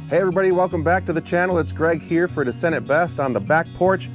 Hey everybody, welcome back to the channel. It's Greg here for Descent at Best on the back porch,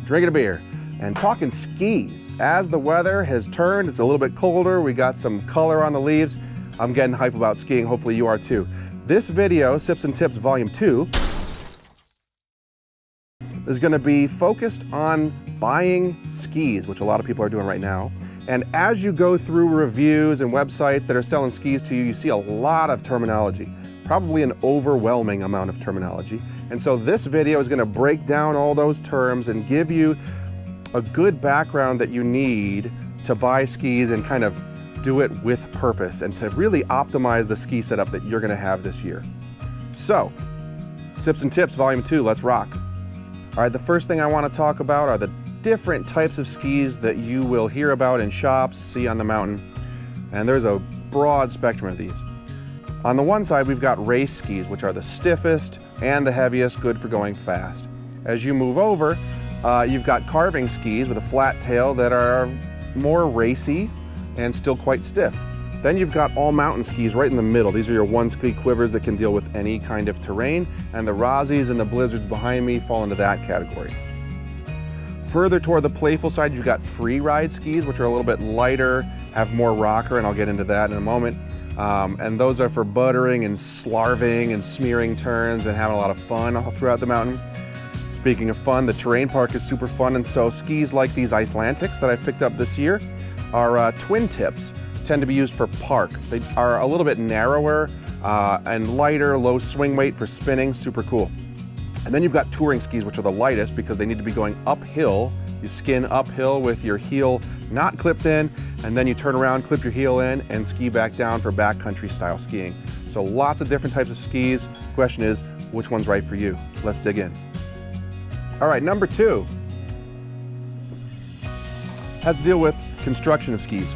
drinking a beer and talking skis. As the weather has turned, it's a little bit colder, we got some color on the leaves. I'm getting hype about skiing, hopefully you are too. This video, Sips and Tips Volume 2, is gonna be focused on buying skis, which a lot of people are doing right now. And as you go through reviews and websites that are selling skis to you, you see a lot of terminology. Probably an overwhelming amount of terminology. And so this video is going to break down all those terms and give you a good background that you need to buy skis and kind of do it with purpose and to really optimize the ski setup that you're going to have this year. So, Sips and Tips Volume 2, let's rock. All right, the first thing I want to talk about are the different types of skis that you will hear about in shops, see on the mountain. And there's a broad spectrum of these. On the one side, we've got race skis, which are the stiffest and the heaviest, good for going fast. As you move over, you've got carving skis with a flat tail that are more racy and still quite stiff. Then you've got all mountain skis right in the middle. These are your one ski quivers that can deal with any kind of terrain, and the Rossis and the Blizzards behind me fall into that category. Further toward the playful side, you've got free ride skis, which are a little bit lighter, have more rocker, and I'll get into that in a moment. And those are for buttering and slarving and smearing turns and having a lot of fun all throughout the mountain. Speaking of fun, the terrain park is super fun, and so skis like these Icelantics that I've picked up this year are twin tips, tend to be used for park. They are a little bit narrower and lighter, low swing weight for spinning, super cool. And then you've got touring skis, which are the lightest because they need to be going uphill. You skin uphill with your heel not clipped in, and then you turn around, clip your heel in, and ski back down for backcountry style skiing. So lots of different types of skis. The question is, which one's right for you? Let's dig in. All right, number 2 has to deal with construction of skis.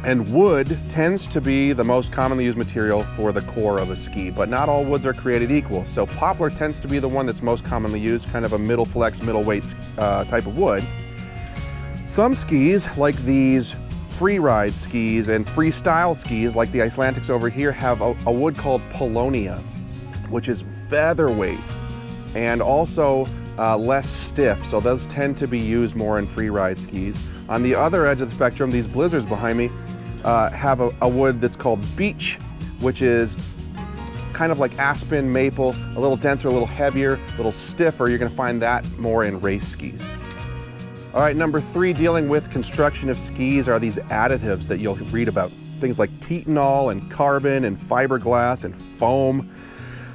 And wood tends to be the most commonly used material for the core of a ski, but not all woods are created equal. So poplar tends to be the one that's most commonly used, kind of a middle flex, middle weight type of wood. Some skis, like these free ride skis and freestyle skis, like the Icelantics over here, have a wood called Paulownia, which is featherweight and also less stiff. So those tend to be used more in free ride skis. On the other edge of the spectrum, these Blizzards behind me have a wood that's called beech, which is kind of like aspen, maple, a little denser, a little heavier, a little stiffer. You're gonna find that more in race skis. All right, number 3, dealing with construction of skis are these additives that you'll read about. Things like titanal and carbon and fiberglass and foam.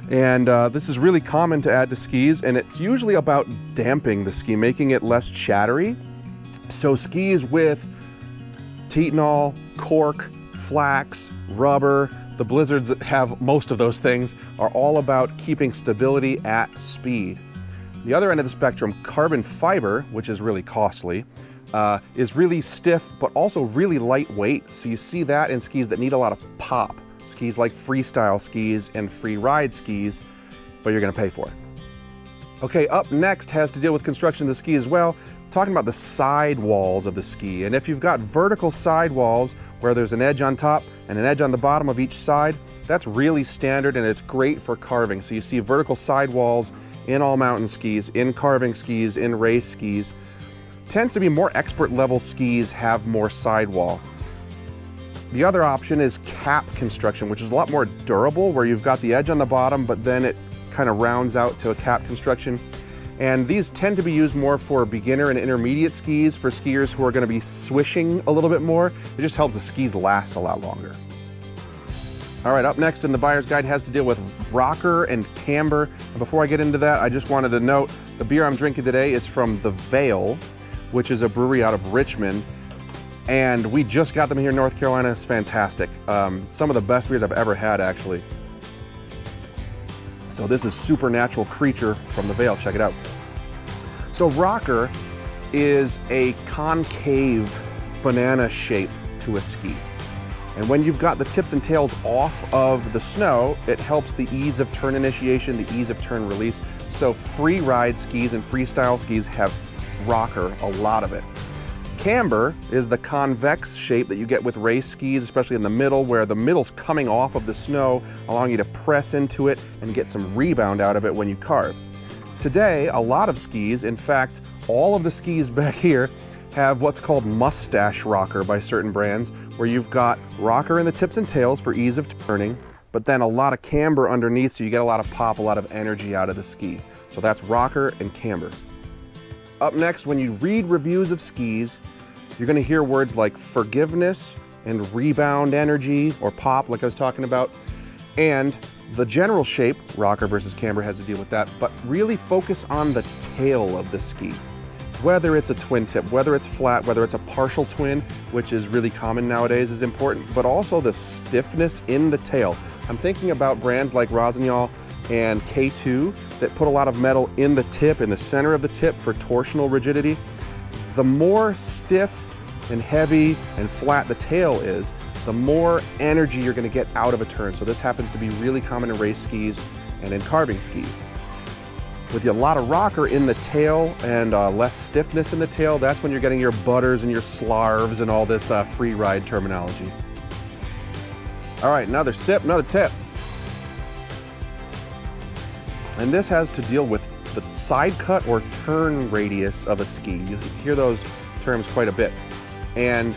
And this is really common to add to skis, and it's usually about damping the ski, making it less chattery. So skis with titanal, cork, flax, rubber, the Blizzards that have most of those things, are all about keeping stability at speed. The other end of the spectrum, carbon fiber, which is really costly, is really stiff but also really lightweight. So you see that in skis that need a lot of pop. Skis like freestyle skis and free ride skis, but you're gonna pay for it. Okay, up next has to deal with construction of the ski as well, talking about the side walls of the ski. And if you've got vertical side walls where there's an edge on top and an edge on the bottom of each side, that's really standard and it's great for carving. So you see vertical side walls in all mountain skis, in carving skis, in race skis. Tends to be more expert level skis have more sidewall. The other option is cap construction, which is a lot more durable, where you've got the edge on the bottom, but then it kind of rounds out to a cap construction. And these tend to be used more for beginner and intermediate skis, for skiers who are going to be swishing a little bit more. It just helps the skis last a lot longer. All right, up next in the buyer's guide has to deal with rocker and camber. And before I get into that, I just wanted to note the beer I'm drinking today is from The Veil, which is a brewery out of Richmond. And we just got them here in North Carolina. It's fantastic. Some of the best beers I've ever had, actually. So this is Supernatural Creature from The Veil. Check it out. So rocker is a concave banana shape to a ski. And when you've got the tips and tails off of the snow, it helps the ease of turn initiation, the ease of turn release. So free ride skis and freestyle skis have rocker, a lot of it. Camber is the convex shape that you get with race skis, especially in the middle, where the middle's coming off of the snow, allowing you to press into it and get some rebound out of it when you carve. Today, a lot of skis, in fact, all of the skis back here, have what's called mustache rocker by certain brands, where you've got rocker in the tips and tails for ease of turning, but then a lot of camber underneath, so you get a lot of pop, a lot of energy out of the ski. So that's rocker and camber. Up next, when you read reviews of skis, you're gonna hear words like forgiveness and rebound energy or pop, like I was talking about, and the general shape, rocker versus camber, has to deal with that, but really focus on the tail of the ski. Whether it's a twin tip, whether it's flat, whether it's a partial twin, which is really common nowadays, is important, but also the stiffness in the tail. I'm thinking about brands like Rossignol and K2 that put a lot of metal in the tip, in the center of the tip for torsional rigidity. The more stiff and heavy and flat the tail is, the more energy you're gonna get out of a turn. So this happens to be really common in race skis and in carving skis. With a lot of rocker in the tail and less stiffness in the tail, that's when you're getting your butters and your slarves and all this free ride terminology. All right, another sip, another tip. And this has to deal with the side cut or turn radius of a ski. You hear those terms quite a bit. And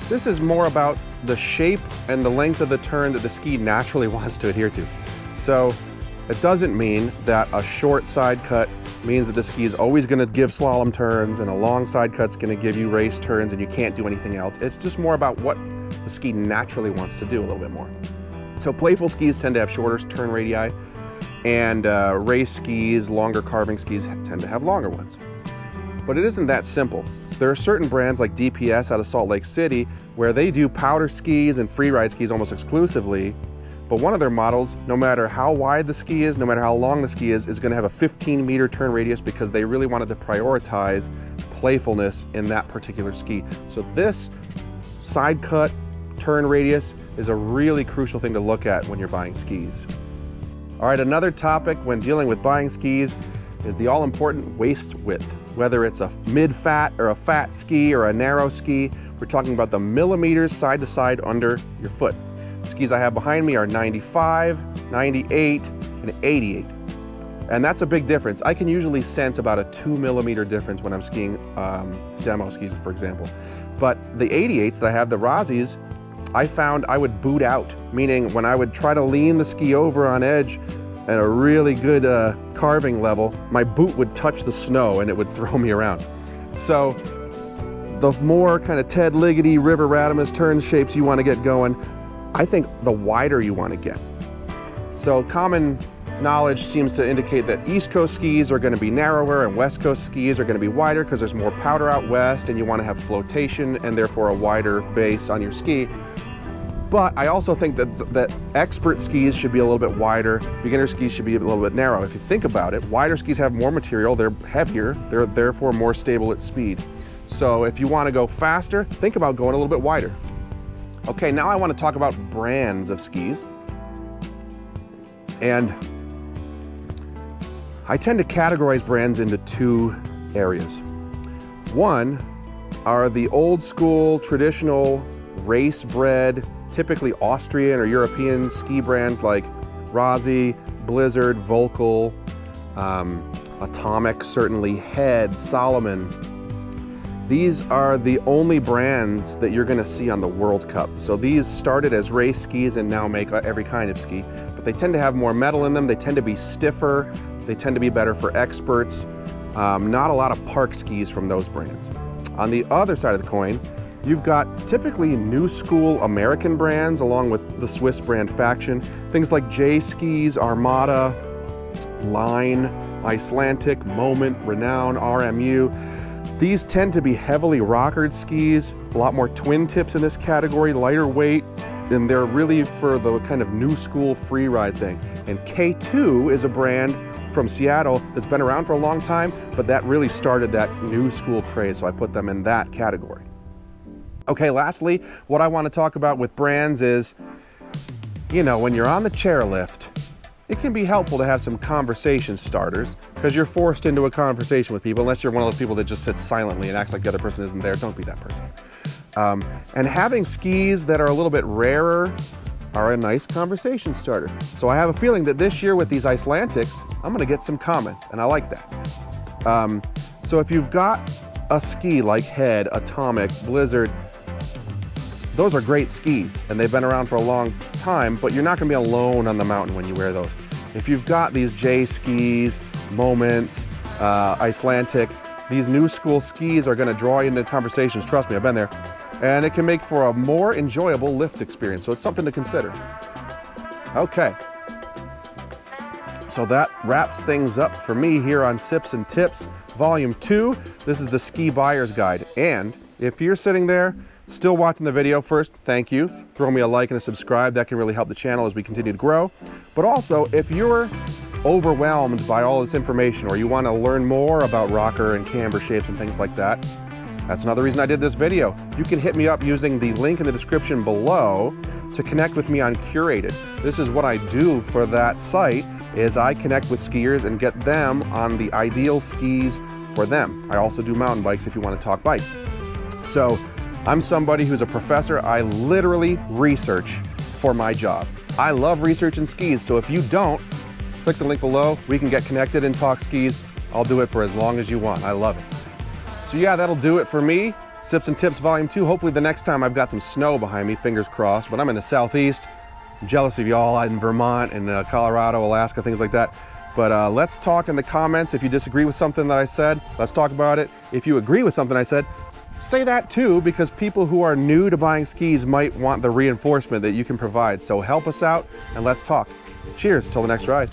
this is more about the shape and the length of the turn that the ski naturally wants to adhere to. So it doesn't mean that a short side cut means that the ski is always going to give slalom turns and a long side cut's going to give you race turns and you can't do anything else. It's just more about what the ski naturally wants to do a little bit more. So playful skis tend to have shorter turn radii, and race skis, longer carving skis tend to have longer ones. But it isn't that simple. There are certain brands like DPS out of Salt Lake City where they do powder skis and freeride skis almost exclusively. But one of their models, no matter how wide the ski is, no matter how long the ski is going to have a 15-meter turn radius because they really wanted to prioritize playfulness in that particular ski. So this side cut turn radius is a really crucial thing to look at when you're buying skis. All right, another topic when dealing with buying skis is the all-important waist width. Whether it's a mid-fat or a fat ski or a narrow ski, we're talking about the millimeters side to side under your foot. The skis I have behind me are 95, 98, and 88. And that's a big difference. I can usually sense about a 2 millimeter difference when I'm skiing demo skis, for example. But the 88s that I have, the Rossies, I found I would boot out, meaning when I would try to lean the ski over on edge at a really good carving level, my boot would touch the snow and it would throw me around. So the more kind of Ted Ligety, River Radimus turn shapes you want to get going, I think the wider you want to get. So common knowledge seems to indicate that East Coast skis are going to be narrower and West Coast skis are going to be wider because there's more powder out west and you want to have flotation and therefore a wider base on your ski. But I also think that expert skis should be a little bit wider, beginner skis should be a little bit narrow. If you think about it, wider skis have more material, they're heavier, they're therefore more stable at speed. So if you want to go faster, think about going a little bit wider. Okay, now I want to talk about brands of skis. And I tend to categorize brands into two areas. One are the old school, traditional, race-bred, typically Austrian or European ski brands like Rossi, Blizzard, Volkel, Atomic, certainly, Head, Salomon. These are the only brands that you're going to see on the World Cup. So these started as race skis and now make every kind of ski. But they tend to have more metal in them, they tend to be stiffer, they tend to be better for experts. Not a lot of park skis from those brands. On the other side of the coin, you've got typically new school American brands along with the Swiss brand Faction. Things like J Skis, Armada, Line, Icelandic, Moment, Renown, RMU. These tend to be heavily rockered skis, a lot more twin tips in this category, lighter weight, and they're really for the kind of new school free ride thing. And K2 is a brand from Seattle that's been around for a long time, but that really started that new school craze, so I put them in that category. Okay, lastly, what I want to talk about with brands is, you know, when you're on the chairlift it can be helpful to have some conversation starters, because you're forced into a conversation with people, unless you're one of those people that just sits silently and acts like the other person isn't there. Don't be that person. And having skis that are a little bit rarer are a nice conversation starter. So I have a feeling that this year with these Icelantics, I'm gonna get some comments, and I like that. So if you've got a ski like Head, Atomic, Blizzard, those are great skis, and they've been around for a long time, but you're not gonna be alone on the mountain when you wear those. If you've got these J skis, Moment, Icelantic, these new school skis are gonna draw you into conversations. Trust me, I've been there. And it can make for a more enjoyable lift experience, so it's something to consider. Okay. So that wraps things up for me here on Sips and Tips, Volume 2. This is the Ski Buyer's Guide. And if you're sitting there still watching the video, first, thank you. Throw me a like and a subscribe. That can really help the channel as we continue to grow. But also, if you're overwhelmed by all this information, or you want to learn more about rocker and camber shapes and things like that, that's another reason I did this video. You can hit me up using the link in the description below to connect with me on Curated. This is what I do for that site, is I connect with skiers and get them on the ideal skis for them. I also do mountain bikes if you want to talk bikes. So I'm somebody who's a professor. I literally research for my job. I love researching skis, so if you don't, click the link below. We can get connected and talk skis. I'll do it for as long as you want. I love it. So yeah, that'll do it for me. Sips and Tips Volume 2. Hopefully the next time I've got some snow behind me, fingers crossed, but I'm in the southeast. I'm jealous of y'all in Vermont and Colorado, Alaska, things like that. But let's talk in the comments. If you disagree with something that I said, let's talk about it. If you agree with something I said, say that too, because people who are new to buying skis might want the reinforcement that you can provide. So help us out and let's talk. Cheers till the next ride.